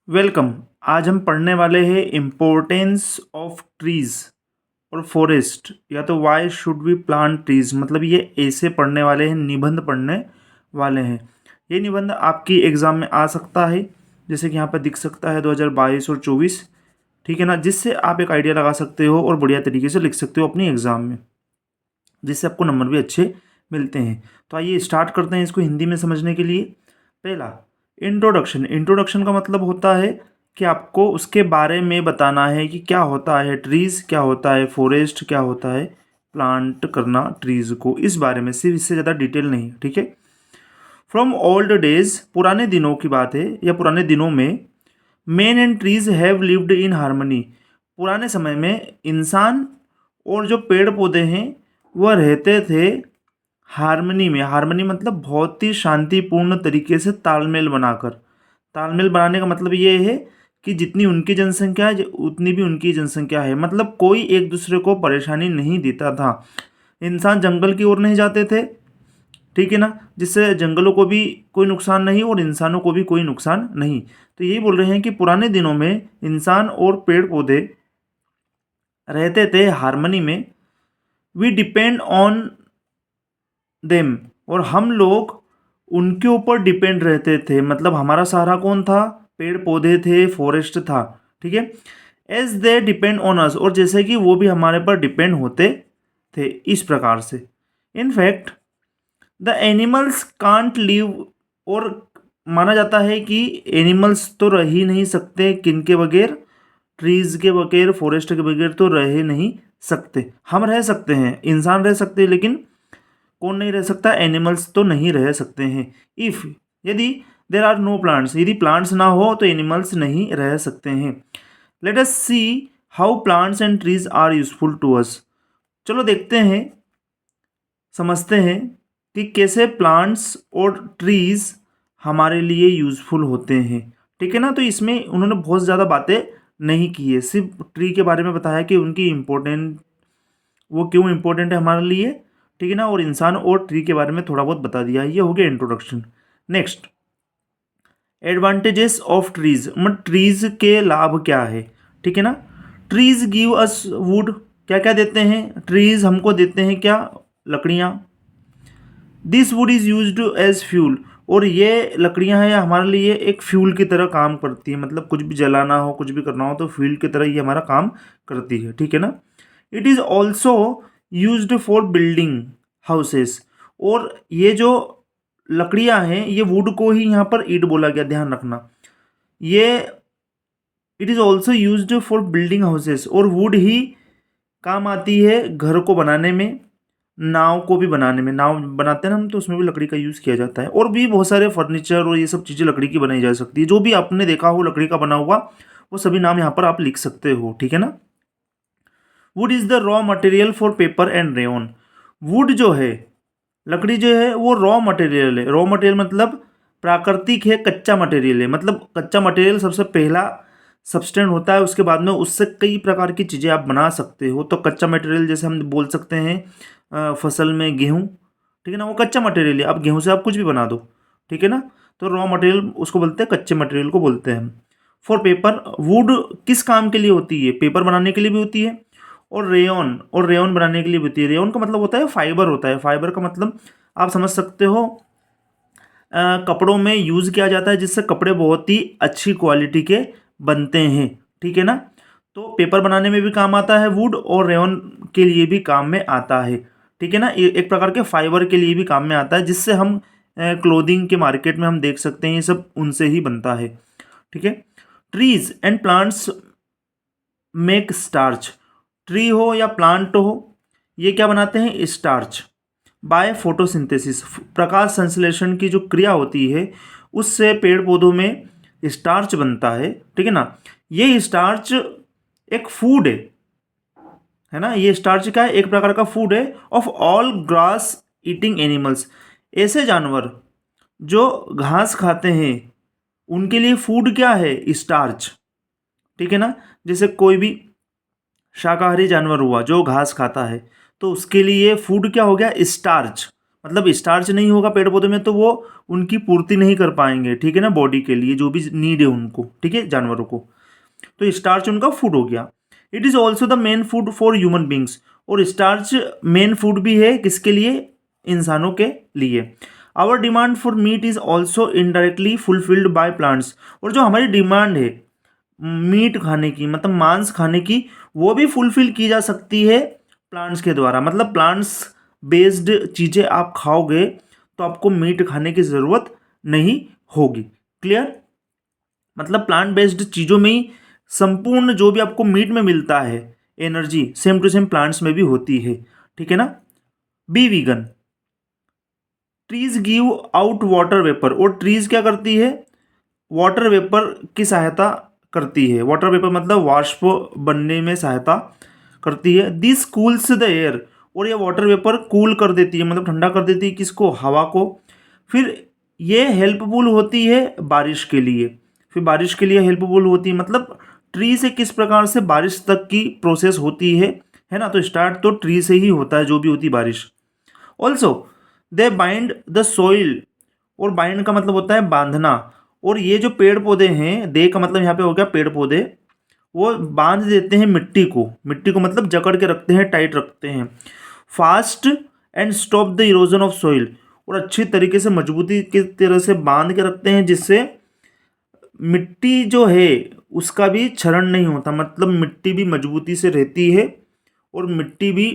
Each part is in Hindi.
वेलकम। आज हम पढ़ने वाले हैं इम्पोर्टेंस ऑफ ट्रीज और फॉरेस्ट, या तो why should we plant trees. मतलब ये ऐसे पढ़ने वाले हैं, निबंध पढ़ने वाले हैं। ये निबंध आपकी एग्ज़ाम में आ सकता है, जैसे कि यहाँ पर दिख सकता है 2022 और 24, ठीक है ना, जिससे आप एक आइडिया लगा सकते हो और बढ़िया तरीके से लिख सकते हो अपनी एग्ज़ाम में, जिससे आपको नंबर भी अच्छे मिलते हैं। तो आइए स्टार्ट करते हैं इसको हिंदी में समझने के लिए। पहला, इंट्रोडक्शन। इंट्रोडक्शन का मतलब होता है कि आपको उसके बारे में बताना है कि क्या होता है ट्रीज़, क्या होता है फॉरेस्ट, क्या होता है प्लांट करना ट्रीज़ को, इस बारे में, सिर्फ इससे ज़्यादा डिटेल नहीं, ठीक है। फ्रॉम ओल्ड डेज, पुराने दिनों की बात है या पुराने दिनों में, man and trees have lived in harmony. पुराने समय में इंसान और जो पेड़ पौधे हैं वह रहते थे हार्मनी में। हार्मनी मतलब बहुत ही शांतिपूर्ण तरीके से तालमेल बनाकर। तालमेल बनाने का मतलब ये है कि जितनी उनकी जनसंख्या है उतनी भी उनकी जनसंख्या है, मतलब कोई एक दूसरे को परेशानी नहीं देता था। इंसान जंगल की ओर नहीं जाते थे, ठीक है ना, जिससे जंगलों को भी कोई नुकसान नहीं और इंसानों को भी कोई नुकसान नहीं। तो यही बोल रहे हैं कि पुराने दिनों में इंसान और पेड़ पौधे रहते थे हार्मनी में। वी डिपेंड ऑन देम, और हम लोग उनके ऊपर डिपेंड रहते थे। मतलब हमारा सहारा कौन था? पेड़ पौधे थे, फॉरेस्ट था, ठीक है। As they depend on us, और जैसे कि वो भी हमारे पर डिपेंड होते थे, इस प्रकार से। In fact the animals can't live, और माना जाता है कि एनिमल्स तो रह ही नहीं सकते, किनके बगैर? ट्रीज के बगैर, फॉरेस्ट के बगैर तो रह ही नहीं सकते। हम रह सकते हैं, इंसान रह सकते हैं, लेकिन कौन नहीं रह सकता? एनिमल्स तो नहीं रह सकते हैं। इफ, यदि देर आर नो प्लांट्स, यदि प्लांट्स ना हो तो एनिमल्स नहीं रह सकते हैं। Let us see how plants and trees are useful to us. चलो देखते हैं, समझते हैं कि कैसे प्लांट्स और ट्रीज हमारे लिए यूजफुल होते हैं, ठीक है ना। तो इसमें उन्होंने बहुत ज़्यादा बातें नहीं की है, सिर्फ ट्री के बारे में बताया कि उनकी इम्पोर्टेंट, वो क्यों इम्पोर्टेंट है हमारे लिए, ठीक है ना, और इंसान और ट्री के बारे में थोड़ा बहुत बता दिया। ये हो गया introduction. Next, advantages of trees, मतलब ट्रीज के लाभ क्या है, ठीक है ना। ट्रीज गिव अस वुड, क्या क्या देते हैं ट्रीज हमको? देते हैं क्या? लकड़ियाँ। This wood is used as fuel, और ये लकड़ियाँ हैं हमारे लिए एक फ्यूल की तरह काम करती है। मतलब कुछ भी जलाना हो, कुछ भी करना हो तो फ्यूल की तरह ये हमारा काम करती है, ठीक है ना। It is also used for building houses, और ये जो लकड़ियाँ हैं, ये वुड को ही यहाँ पर ईट बोला गया, ध्यान रखना। ये it is also used for building houses, और वुड ही काम आती है घर को बनाने में, नाव को भी बनाने में। नाव बनाते हैं ना हम, तो उसमें भी लकड़ी का यूज़ किया जाता है। और भी बहुत सारे फर्नीचर और ये सब चीज़ें लकड़ी की बनाई जा सकती है। जो भी आपने देखा हो लकड़ी का बना हुआ, वो सभी नाम यहाँ पर आप लिख सकते हो, ठीक है ना। Would is the raw material for paper and rayon. Would जो है, लकड़ी जो है, वो रॉ मटेरियल है। रॉ मटेरियल मतलब प्राकृतिक है, कच्चा मटेरियल है। मतलब कच्चा मटेरियल सबसे पहला सब्सटेंट होता है, उसके बाद में उससे कई प्रकार की चीज़ें आप बना सकते हो। तो कच्चा मटेरियल जैसे हम बोल सकते हैं फसल में गेहूँ, ठीक है ना, वो कच्चा मटेरियल है। अब गेहूँ से आप कुछ भी बना दो, ठीक है ना। तो रॉ मटेरियल उसको बोलते हैं, कच्चे मटेरियल को बोलते हैं। फॉर पेपर, वुड किस काम के लिए होती है? पेपर बनाने के लिए भी होती है, और रेयन बनाने के लिए भी होती है। रेयन का मतलब होता है फाइबर, होता है। फाइबर का मतलब आप समझ सकते हो, कपड़ों में यूज़ किया जाता है, जिससे कपड़े बहुत ही अच्छी क्वालिटी के बनते हैं, ठीक है ना। तो पेपर बनाने में भी काम आता है वुड, और रेयन के लिए भी काम में आता है, ठीक है ना। एक प्रकार के फाइबर के लिए भी काम में आता है, जिससे हम क्लोथिंग के मार्केट में हम देख सकते हैं, ये सब उनसे ही बनता है, ठीक है। Trees and plants make starch. Tree हो या प्लांट हो, ये क्या बनाते हैं? स्टार्च। बाय फोटोसिंथेसिस, प्रकाश संश्लेषण की जो क्रिया होती है, उससे पेड़ पौधों में स्टार्च बनता है, ठीक है ना। ये स्टार्च एक फूड है ना। ये स्टार्च का एक प्रकार का फूड है of all grass eating animals. ऐसे जानवर जो घास खाते हैं, उनके लिए फूड क्या है? स्टार्च, ठीक है ना। जैसे कोई भी शाकाहारी जानवर हुआ जो घास खाता है, तो उसके लिए फूड क्या हो गया? स्टार्च। मतलब स्टार्च नहीं होगा पेड़ पौधे में तो वो उनकी पूर्ति नहीं कर पाएंगे, ठीक है ना, बॉडी के लिए जो भी नीड है उनको, ठीक है, जानवरों को। तो स्टार्च उनका फूड हो गया। It is also the main food for human beings, और स्टार्च मेन फूड भी है किसके लिए, इंसानों के लिए। Our demand for meat is also indirectly fulfilled by plants, और जो हमारी डिमांड है मीट खाने की, मतलब मांस खाने की, वो भी फुलफिल की जा सकती है प्लांट्स के द्वारा। मतलब प्लांट्स बेस्ड चीज़ें आप खाओगे तो आपको मीट खाने की ज़रूरत नहीं होगी। क्लियर? मतलब प्लांट बेस्ड चीज़ों में ही संपूर्ण जो भी आपको मीट में मिलता है energy, same to same plants में भी होती है, ठीक है ना। Be vegan. Trees give out water vapour, और ट्रीज क्या करती है, वाटर वेपर की सहायता करती है। वाटर वेपर मतलब वाष्प बनने में सहायता करती है। दिस कूल्स द एयर, और ये वाटर वेपर कूल कर देती है, मतलब ठंडा कर देती है किसको, हवा को। फिर ये हेल्पफुल होती है बारिश के लिए, फिर बारिश के लिए हेल्पफुल होती है। मतलब ट्री से किस प्रकार से बारिश तक की प्रोसेस होती है ना। तो स्टार्ट तो ट्री से ही होता है जो भी होती बारिश। Also they bind the soil, और बाइंड का मतलब होता है बांधना। और ये जो पेड़ पौधे हैं, दे का मतलब यहाँ पे हो गया पेड़ पौधे, वो बांध देते हैं मिट्टी को, मिट्टी को मतलब जकड़ के रखते हैं, टाइट रखते हैं। Fast and stop the erosion of soil, और अच्छी तरीके से मजबूती की तरह से बांध के रखते हैं, जिससे मिट्टी जो है उसका भी क्षरण नहीं होता, मतलब मिट्टी भी मजबूती से रहती है, और मिट्टी भी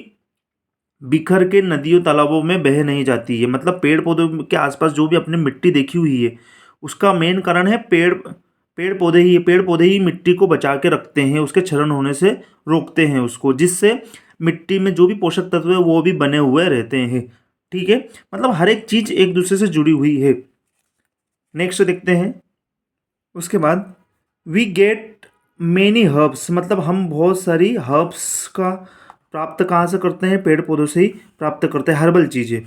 बिखर के नदियों तालाबों में बह नहीं जाती है। मतलब पेड़ पौधों के आसपास जो भी आपने मिट्टी देखी हुई है उसका मेन कारण है पेड़ पौधे ही। पेड़ पौधे ही मिट्टी को बचा के रखते हैं, उसके क्षरण होने से रोकते हैं उसको, जिससे मिट्टी में जो भी पोषक तत्व है वो भी बने हुए रहते हैं, ठीक है। मतलब हर एक चीज एक दूसरे से जुड़ी हुई है। नेक्स्ट देखते हैं। उसके बाद वी गेट मेनी हर्ब्स, मतलब हम बहुत सारी हर्ब्स का प्राप्त कहाँ से करते हैं, पेड़ पौधों से ही प्राप्त करते हैं हर्बल चीज़ें।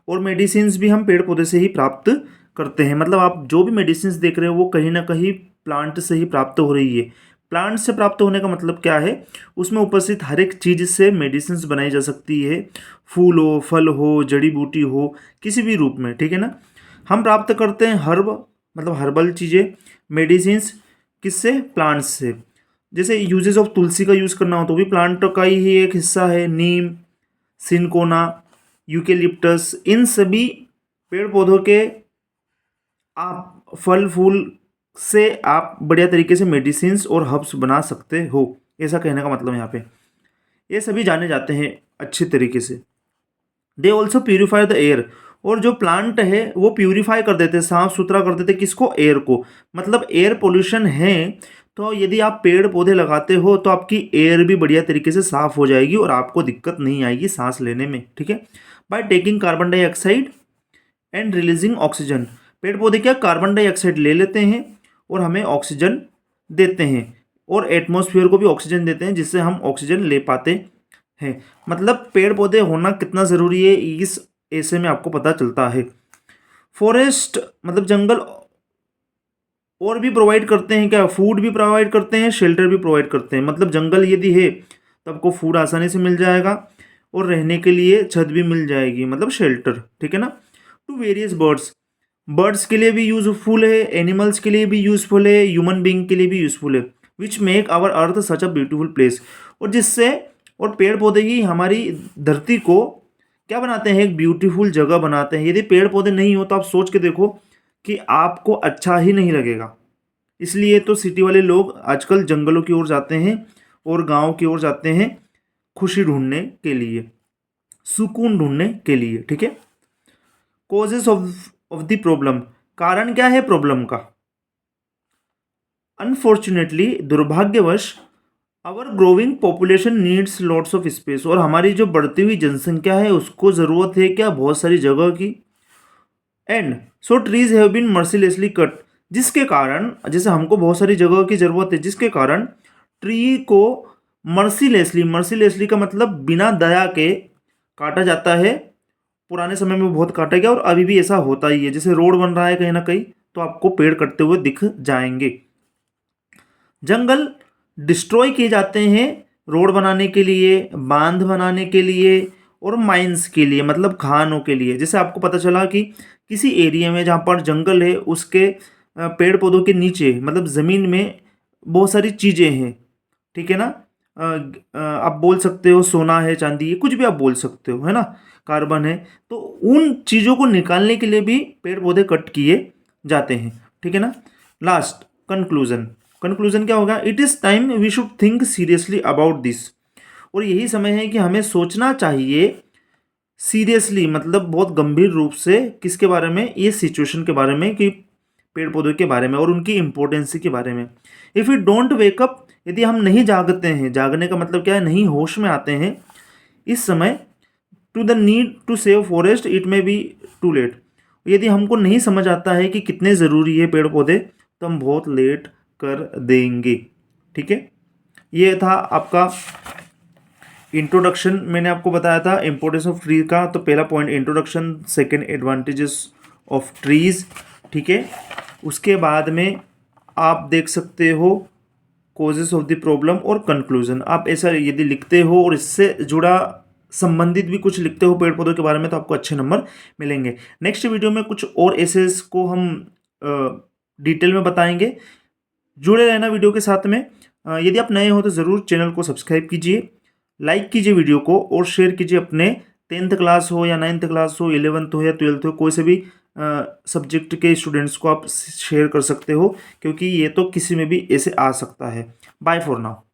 और मेडिसिन्स भी हम पेड़ पौधे से ही प्राप्त करते हैं। मतलब आप जो भी मेडिसिन्स देख रहे हो वो कहीं ना कहीं प्लांट से ही प्राप्त हो रही है। प्लांट से प्राप्त होने का मतलब क्या है, उसमें उपस्थित हर एक चीज़ से मेडिसिन्स बनाई जा सकती है, फूल हो, फल हो, जड़ी बूटी हो, किसी भी रूप में, ठीक है ना। हम प्राप्त करते हैं हर्ब, मतलब हर्बल चीज़ें, मेडिसिन्स, किससे, प्लांट्स से। जैसे यूजेस ऑफ तुलसी का यूज़ करना हो तो भी प्लांट का ही एक हिस्सा है। नीम, सिनकोना, यूकेलिप्टस, इन सभी पेड़ पौधों के आप फल फूल से आप बढ़िया तरीके से मेडिसिन्स और हर्ब्स बना सकते हो, ऐसा कहने का मतलब यहाँ पे। ये सभी जाने जाते हैं अच्छे तरीके से। They also purify the air, और जो प्लांट है वो प्यूरिफाई कर देते, साफ सुथरा कर देते किसको, एयर को। मतलब एयर पोल्यूशन है तो यदि आप पेड़ पौधे लगाते हो तो आपकी एयर भी बढ़िया तरीके से साफ हो जाएगी और आपको दिक्कत नहीं आएगी सांस लेने में, ठीक है। By taking carbon dioxide and releasing oxygen, पेड़ पौधे क्या कार्बन डाइऑक्साइड ले लेते हैं और हमें ऑक्सीजन देते हैं, और एटमॉस्फेयर को भी ऑक्सीजन देते हैं, जिससे हम ऑक्सीजन ले पाते हैं। मतलब पेड़ पौधे होना कितना ज़रूरी है इस ऐसे में आपको पता चलता है। फॉरेस्ट मतलब जंगल और भी प्रोवाइड करते हैं क्या, फूड भी प्रोवाइड करते हैं, शेल्टर भी प्रोवाइड करते हैं। मतलब जंगल यदि है तो आपको फूड आसानी से मिल जाएगा और रहने के लिए छत भी मिल जाएगी, मतलब शेल्टर, ठीक है ना। टू वेरियस बर्ड्स, बर्ड्स के लिए भी यूजफुल है, एनिमल्स के लिए भी यूजफुल है, ह्यूमन बींग के लिए भी यूजफुल है। Which make our earth such a beautiful place, और जिससे, और पेड़ पौधे ही हमारी धरती को क्या बनाते हैं, एक ब्यूटीफुल जगह बनाते हैं। यदि पेड़ पौधे नहीं हो तो आप सोच के देखो कि आपको अच्छा ही नहीं लगेगा। इसलिए तो सिटी वाले लोग आजकल जंगलों की ओर जाते हैं और गाँव की ओर जाते हैं खुशी ढूंढने के लिए, सुकून ढूंढने के लिए, ठीक है। कॉजेस ऑफ द प्रॉब्लम, कारण क्या है प्रॉब्लम का। अनफॉर्चुनेटली, दुर्भाग्यवश, our growing population needs lots of space, और हमारी जो बढ़ती हुई जनसंख्या है उसको ज़रूरत है क्या, बहुत सारी जगह की। And so trees have been mercilessly cut, जिसके कारण, जैसे हमको बहुत सारी जगह की ज़रूरत है, जिसके कारण ट्री को मर्सीलेसली, मर्सीलेसली का मतलब बिना दया के काटा जाता है। पुराने समय में बहुत काटा गया और अभी भी ऐसा होता ही है। जैसे रोड बन रहा है कहीं ना कहीं तो आपको पेड़ कटते हुए दिख जाएंगे। जंगल डिस्ट्रॉय किए जाते हैं रोड बनाने के लिए, बांध बनाने के लिए, और माइंस के लिए, मतलब खानों के लिए। जैसे आपको पता चला कि किसी एरिया में जहाँ पर जंगल है उसके पेड़ पौधों के नीचे, मतलब ज़मीन में बहुत सारी चीज़ें हैं, ठीक है ना। आप बोल सकते हो सोना है, चांदी है, कुछ भी आप बोल सकते हो, है ना, कार्बन है। तो उन चीज़ों को निकालने के लिए भी पेड़ पौधे कट किए जाते हैं, ठीक है ना। Last, conclusion. कंक्लूजन क्या होगा? It is time we should think seriously about this. और यही समय है कि हमें सोचना चाहिए सीरियसली, मतलब बहुत गंभीर रूप से, किसके बारे में? ये सिचुएशन के बारे में, कि पेड़ पौधों के बारे में और उनकी इंपॉर्टेंस के बारे में। इफ़ यू डोंट वेकअप, यदि हम नहीं जागते हैं, जागने का मतलब क्या है? नहीं होश में आते हैं इस समय, to the need to save forest, it may be too late. यदि हमको नहीं समझ आता है कि कितने ज़रूरी है पेड़ पौधे, तो हम बहुत लेट कर देंगे, ठीक है। ये था आपका इंट्रोडक्शन। मैंने आपको बताया था इंपॉर्टेंस ऑफ ट्री का, तो पहला point introduction, second advantages of trees, ठीक है। उसके बाद में आप देख सकते हो कॉजेस ऑफ द प्रॉब्लम और कंक्लूजन। आप ऐसा यदि लिखते हो और इससे जुड़ा संबंधित भी कुछ लिखते हो पेड़ पौधों के बारे में, तो आपको अच्छे नंबर मिलेंगे। नेक्स्ट वीडियो में कुछ और एसेस को हम डिटेल में बताएंगे। जुड़े रहना वीडियो के साथ में। यदि आप नए हो तो ज़रूर चैनल को सब्सक्राइब कीजिए, लाइक कीजिए वीडियो को और शेयर कीजिए अपने 10th क्लास हो या 9th क्लास हो, 11th हो या 12th हो, कोई से भी सब्जेक्ट के स्टूडेंट्स को आप शेयर कर सकते हो, क्योंकि ये तो किसी में भी ऐसे आ सकता है। Bye for now.